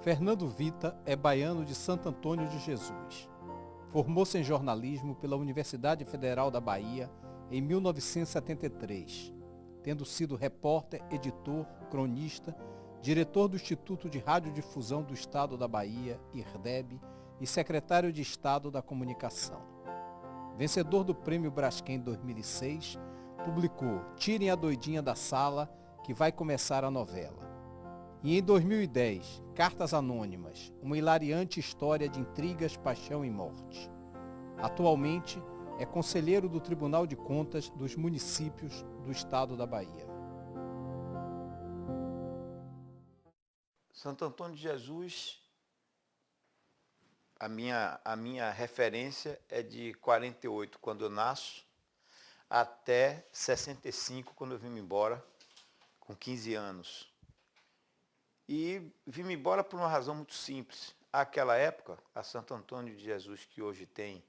Fernando Vita é baiano de Santo Antônio de Jesus. Formou-se em jornalismo pela Universidade Federal da Bahia em 1973, tendo sido repórter, editor, cronista, diretor do Instituto de Radiodifusão do Estado da Bahia, IRDEB, e secretário de Estado da Comunicação. Vencedor do Prêmio Braskem 2006, publicou Tirem a Doidinha da Sala, que vai começar a novela. E em 2010, Cartas Anônimas, uma hilariante história de intrigas, paixão e morte. Atualmente, é conselheiro do Tribunal de Contas dos Municípios do Estado da Bahia. Santo Antônio de Jesus, a minha referência é de 48, quando eu nasço, até 65, quando eu vim embora, com 15 anos. E vim embora por uma razão muito simples. Àquela época, a Santo Antônio de Jesus, que hoje tem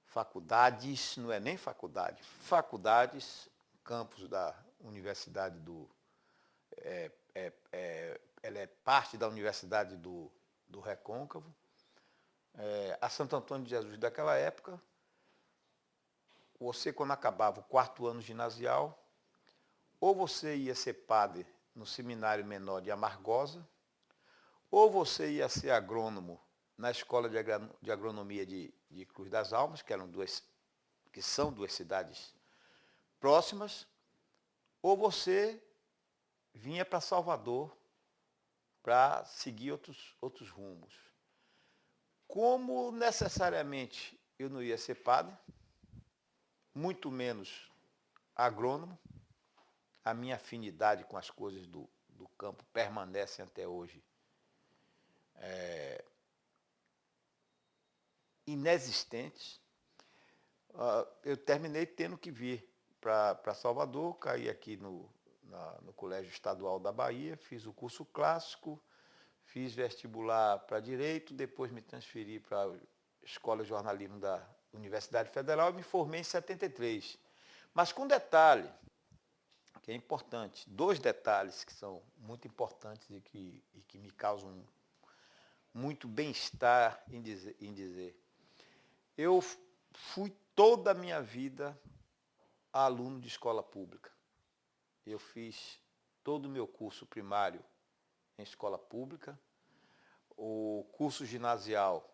faculdades, não é nem faculdade, faculdades, campus da Universidade ela é parte da Universidade do Recôncavo. A Santo Antônio de Jesus daquela época, você quando acabava o 4º ano ginasial, ou você ia ser padre no Seminário Menor de Amargosa, ou você ia ser agrônomo na Escola de Agronomia de Cruz das Almas, que são duas cidades próximas, ou você vinha para Salvador para seguir outros rumos. Como necessariamente eu não ia ser padre, muito menos agrônomo, a minha afinidade com as coisas do campo permanece até hoje inexistentes. Eu terminei tendo que vir para Salvador, caí aqui no Colégio Estadual da Bahia, fiz o curso clássico, fiz vestibular para Direito, depois me transferi para a Escola de Jornalismo da Universidade Federal e me formei em 73. Mas com detalhe, que é importante, 2 detalhes que são muito importantes e que me causam muito bem-estar em dizer. Eu fui toda a minha vida aluno de escola pública. Eu fiz todo o meu curso primário em escola pública. O curso ginasial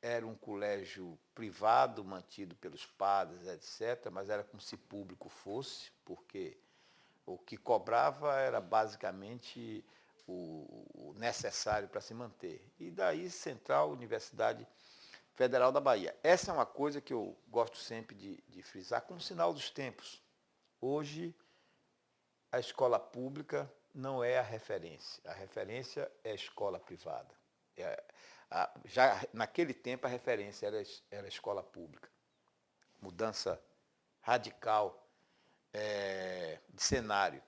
era um colégio privado, mantido pelos padres, etc., mas era como se público fosse, porque o que cobrava era basicamente o necessário para se manter. E daí, Central Universidade Federal da Bahia. Essa é uma coisa que eu gosto sempre de frisar como sinal dos tempos. Hoje, a escola pública não é a referência é a escola privada. Já naquele tempo, a referência era a escola pública. Mudança radical de cenário.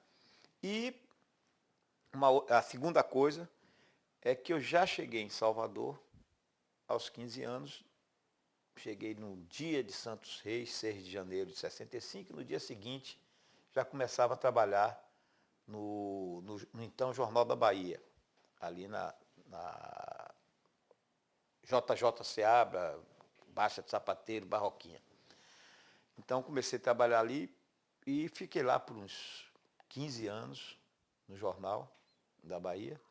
E a segunda coisa é que eu já cheguei em Salvador aos 15 anos, cheguei no dia de Santos Reis, 6 de janeiro de 65, e no dia seguinte já começava a trabalhar no então Jornal da Bahia, ali na JJ Seabra, Baixa de Sapateiro, Barroquinha. Então comecei a trabalhar ali e fiquei lá por uns 15 anos no Jornal da Bahia.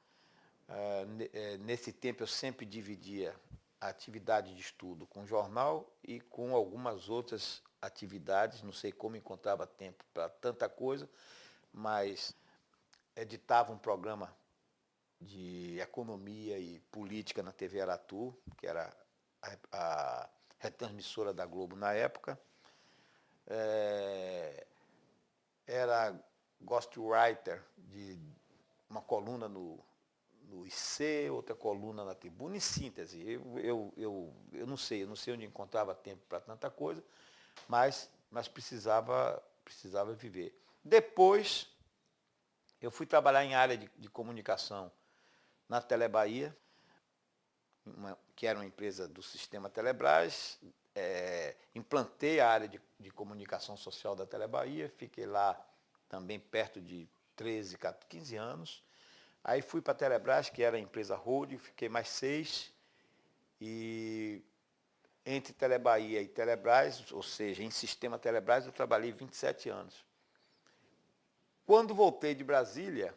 Nesse tempo eu sempre dividia a atividade de estudo com o jornal e com algumas outras atividades, não sei como encontrava tempo para tanta coisa, mas editava um programa de economia e política na TV Aratu, que era a retransmissora da Globo na época. Era ghostwriter de uma coluna no IC, outra coluna na Tribuna, em síntese. Eu não sei onde encontrava tempo para tanta coisa, mas precisava viver. Depois, eu fui trabalhar em área de comunicação na Telebahia, que era uma empresa do sistema Telebrás. Implantei a área de comunicação social da Telebahia, fiquei lá também perto de 13, 15 anos. Aí fui para a Telebrás, que era a empresa holding, fiquei mais 6. E entre Telebahia e Telebrás, ou seja, em sistema Telebrás, eu trabalhei 27 anos. Quando voltei de Brasília,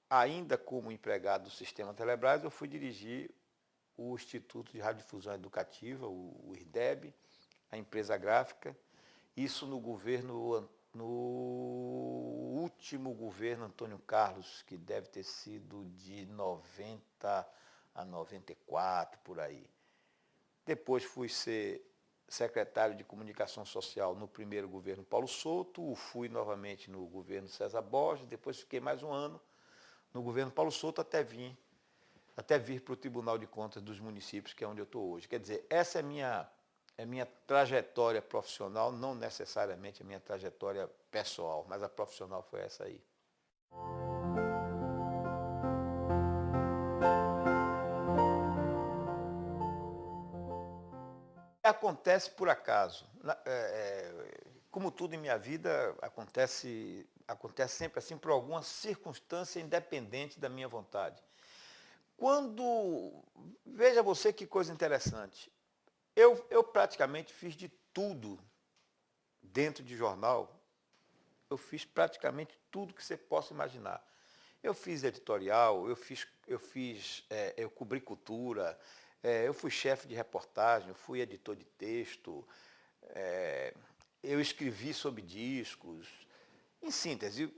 ainda como empregado do sistema Telebrás, eu fui dirigir o Instituto de Radiodifusão Educativa, o IRDEB, a empresa gráfica, isso no último governo Antônio Carlos, que deve ter sido de 90 a 94, por aí. Depois fui ser secretário de Comunicação Social no primeiro governo Paulo Souto, fui novamente no governo César Borges, depois fiquei mais um ano no governo Paulo Souto até vir para o Tribunal de Contas dos Municípios, que é onde eu estou hoje. Quer dizer, essa é minha trajetória profissional, não necessariamente a minha trajetória pessoal, mas a profissional foi essa aí. Acontece por acaso. Como tudo em minha vida, acontece sempre assim por alguma circunstância independente da minha vontade. Veja você que coisa interessante, eu praticamente fiz de tudo dentro de jornal, eu fiz praticamente tudo que você possa imaginar. Eu fiz editorial, eu cobri cultura, eu fui chefe de reportagem, eu fui editor de texto, eu escrevi sobre discos. Em síntese,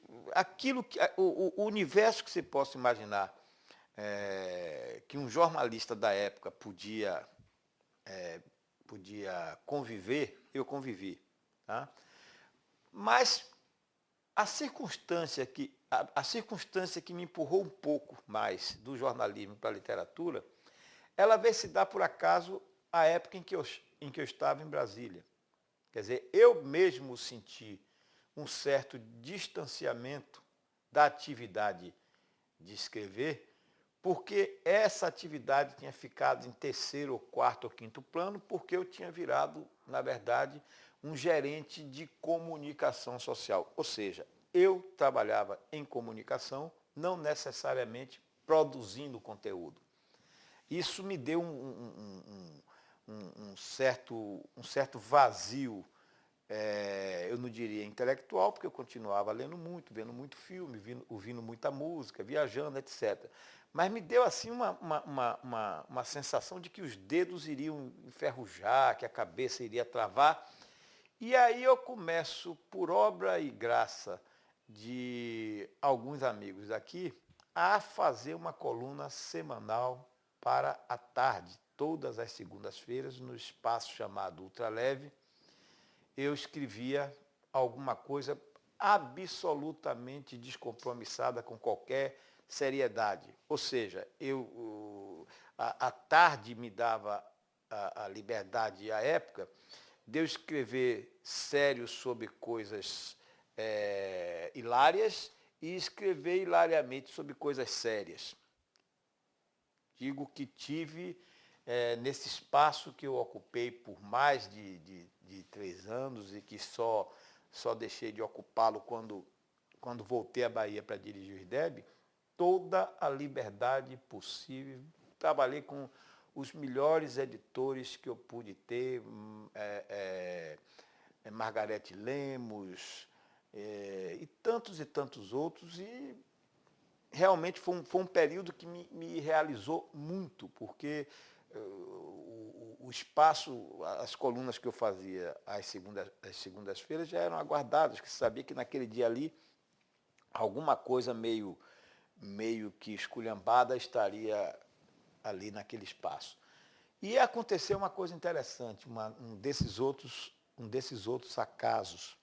o universo que você possa imaginar que um jornalista da época podia conviver, eu convivi. Tá? Mas a circunstância que me empurrou um pouco mais do jornalismo para a literatura, ela veio se dar por acaso a época em que eu estava em Brasília. Quer dizer, eu mesmo senti um certo distanciamento da atividade de escrever, porque essa atividade tinha ficado em terceiro, ou quarto ou quinto plano, porque eu tinha virado, na verdade, um gerente de comunicação social. Ou seja, eu trabalhava em comunicação, não necessariamente produzindo conteúdo. Isso me deu um certo vazio, eu não diria intelectual, porque eu continuava lendo muito, vendo muito filme, ouvindo muita música, viajando, etc. Mas me deu assim uma sensação de que os dedos iriam enferrujar, que a cabeça iria travar. E aí eu começo, por obra e graça de alguns amigos aqui, a fazer uma coluna semanal para a tarde, todas as segundas-feiras, no espaço chamado Ultraleve. Eu escrevia alguma coisa absolutamente descompromissada com qualquer seriedade. Ou seja, a tarde me dava a liberdade e a época de eu escrever sério sobre coisas hilárias e escrever hilariamente sobre coisas sérias. Digo que tive, nesse espaço que eu ocupei por mais de 3 anos e que só deixei de ocupá-lo quando voltei à Bahia para dirigir o IRDEB, toda a liberdade possível. Trabalhei com os melhores editores que eu pude ter, Margarete Lemos, e tantos outros, e realmente foi um período que me realizou muito, porque o espaço, as colunas que eu fazia às segundas-feiras já eram aguardadas, que se sabia que naquele dia ali alguma coisa meio que esculhambada estaria ali naquele espaço. E aconteceu uma coisa interessante, um desses outros acasos.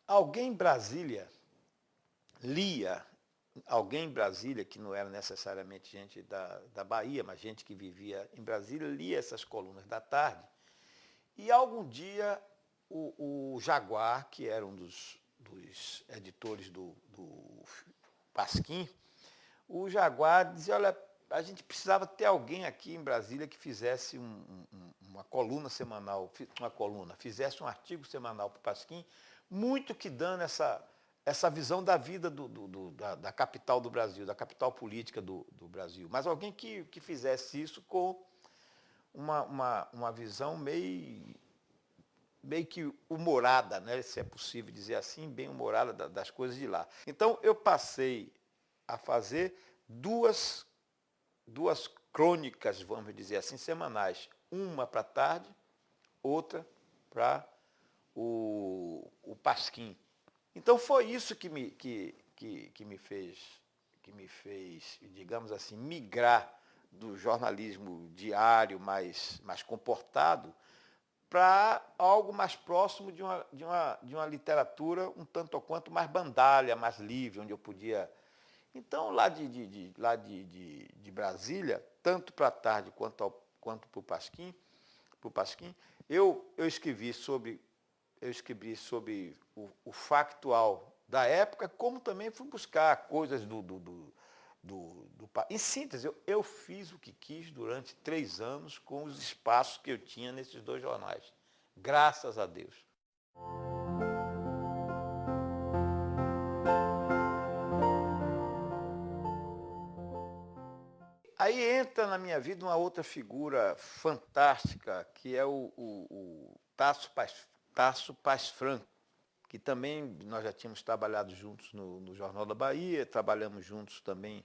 Alguém em Brasília que não era necessariamente gente da Bahia, mas gente que vivia em Brasília, lia essas colunas da tarde. E algum dia o Jaguar, que era um dos editores do Pasquim, o Jaguar dizia, olha, a gente precisava ter alguém aqui em Brasília que fizesse uma coluna semanal, fizesse um artigo semanal para o Pasquim, muito que dando essa visão da vida da capital do Brasil, da capital política do Brasil. Mas alguém que fizesse isso com uma visão meio que humorada, né? Se é possível dizer assim, bem humorada das coisas de lá. Então, eu passei a fazer duas crônicas, vamos dizer assim, semanais. Uma para a tarde, outra para o Pasquim. Então, foi isso que me fez, digamos assim, migrar do jornalismo diário mais comportado para algo mais próximo de uma literatura um tanto ou quanto mais bandalha, mais livre, onde eu podia... Então, lá de Brasília, tanto para a tarde quanto para o Pasquim, eu escrevi sobre o factual da época, como também fui buscar coisas em síntese, eu fiz o que quis durante 3 anos com os espaços que eu tinha nesses 2 jornais. Graças a Deus. Aí entra na minha vida uma outra figura fantástica, que é o Tasso Paz Franco, que também nós já tínhamos trabalhado juntos no Jornal da Bahia, trabalhamos juntos também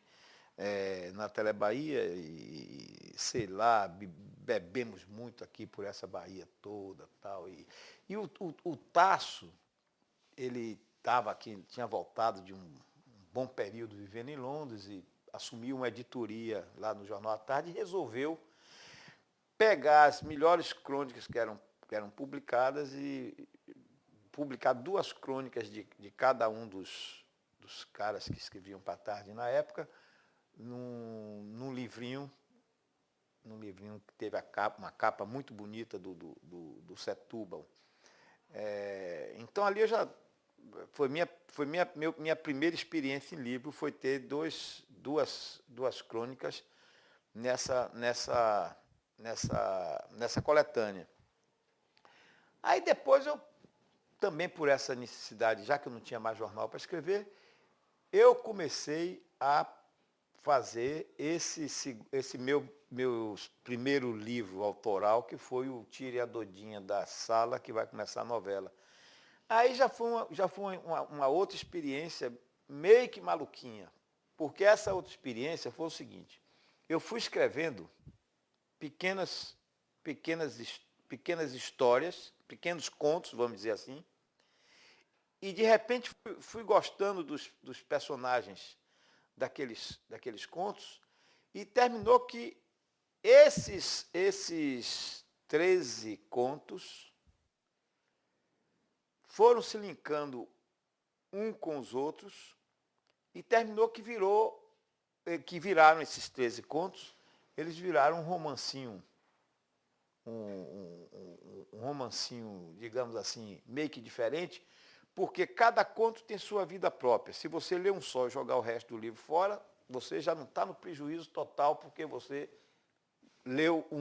na Tele Bahia e, sei lá, bebemos muito aqui por essa Bahia toda. Tal. E o Tasso, ele estava aqui, tinha voltado de um bom período vivendo em Londres e assumiu uma editoria lá no Jornal à Tarde e resolveu pegar as melhores crônicas que eram publicadas e publicar 2 crônicas de cada um dos caras que escreviam para a Tarde na época, num livrinho que teve uma capa muito bonita do Setúbal. Então ali foi minha primeira experiência em livro, foi ter duas crônicas nessa coletânea. Aí depois eu, também por essa necessidade, já que eu não tinha mais jornal para escrever, eu comecei a fazer esse meu primeiro livro autoral, que foi o Tire a Dodinha da Sala, que vai começar a novela. Aí já foi uma outra experiência meio que maluquinha, porque essa outra experiência foi o seguinte: eu fui escrevendo pequenas histórias, pequenos contos, vamos dizer assim, e de repente fui gostando dos personagens daqueles contos, e terminou que esses 13 contos foram se linkando um com os outros, e terminou que viraram esses 13 contos, eles viraram um romancinho, um romancinho, digamos assim, meio que diferente, porque cada conto tem sua vida própria. Se você ler um só e jogar o resto do livro fora, você já não está no prejuízo total, porque você leu